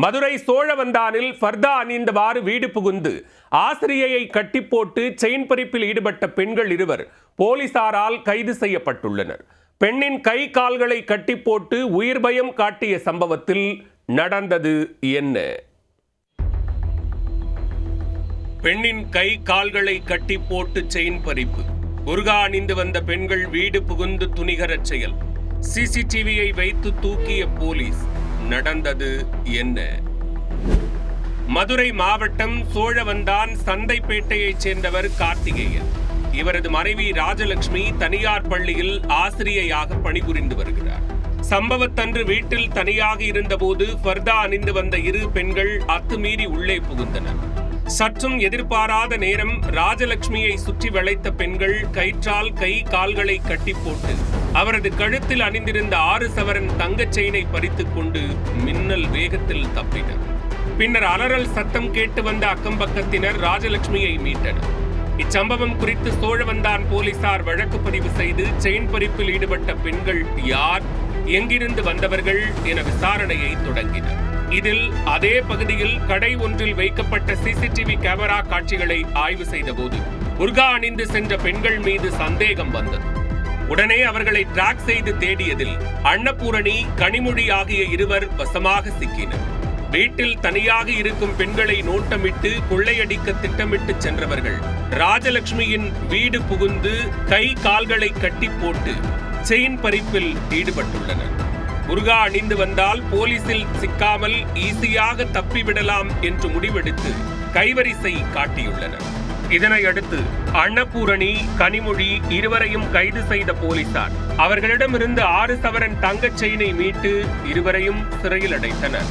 மதுரை சோழவந்தானில் ஃபர்தா அணிந்தவாறு வீடு புகுந்து ஆசிரியையை கட்டி போட்டு செயின் பறிப்பில் ஈடுபட்ட பெண்கள் இருவர் போலீசாரால் கைது செய்யப்பட்டுள்ளனர். பெண்ணின் கை கால்களை கட்டி போட்டு உயிர் பயம் காட்டிய சம்பவத்தில் நடந்தது என்ன? பெண்ணின் கை கால்களை கட்டி போட்டு செயின் பறிப்பு. புர்கா அணிந்து வந்த பெண்கள் வீடு புகுந்து துணிகரச் செயல். சிசிடிவியை வைத்து தூக்கிய போலீஸ். நடந்தது என்ன? மதுரை மாவட்டம் சோழவந்தான் சந்தைப்பேட்டையைச் சேர்ந்தவர் கார்த்திகேயன். இவரது மனைவி ராஜலட்சுமி தனியார் பள்ளியில் ஆசிரியையாக பணிபுரிந்து வருகிறார். சம்பவத்தன்று வீட்டில் தனியாக இருந்தபோது ஃபர்தா அணிந்து வந்த இரு பெண்கள் அத்துமீறி உள்ளே புகுந்தனர். சற்றும் எதிர்பாராத நேரம் ராஜலட்சுமியை சுற்றி வளைத்த பெண்கள் கயிற்றால் கை கால்களை கட்டி போட்டு அவரது கழுத்தில் அணிந்திருந்த 6 சவரன் தங்கச் செயினை பறித்துக் கொண்டு மின்னல் வேகத்தில் தப்பினர். பின்னர் அலறல் சத்தம் கேட்டு வந்த அக்கம்பக்கத்தினர் ராஜலட்சுமியை மீட்டனர். இச்சம்பவம் குறித்து சோழவந்தான் போலீசார் வழக்கு பதிவு செய்து செயின் பறிப்பில் ஈடுபட்ட பெண்கள் யார், எங்கிருந்து வந்தவர்கள் என விசாரணையை தொடங்கினர். இதில் அதே பகுதியில் கடை ஒன்றில் வைக்கப்பட்ட சிசிடிவி கேமரா காட்சிகளை ஆய்வு செய்தபோது புர்கா அணிந்து சென்ற பெண்கள் மீது சந்தேகம் வந்தது. உடனே அவர்களை டிராக் செய்து தேடியதில் அன்னபூரணி, கனிமொழி ஆகிய இருவர் வசமாக சிக்கினர். வீட்டில் தனியாக இருக்கும் பெண்களை நோட்டமிட்டு கொள்ளையடிக்க திட்டமிட்டு சென்றவர்கள் ராஜலட்சுமியின் வீடு புகுந்து கை கால்களை கட்டி போட்டு செயின் பறிப்பில் ஈடுபட்டுள்ளனர். புர்கா அணிந்து வந்தால் போலீசில் சிக்காமல் ஈஸியாக தப்பிவிடலாம் என்று முடிவெடுத்து கைவரிசை காட்டியுள்ளனர். இதனையடுத்து அன்னபூரணி, கனிமொழி இருவரையும் கைது செய்த போலீசார் அவர்களிடமிருந்து 6 சவரன் தங்கச் செயினை மீட்டு இருவரையும் சிறையில் அடைத்தனர்.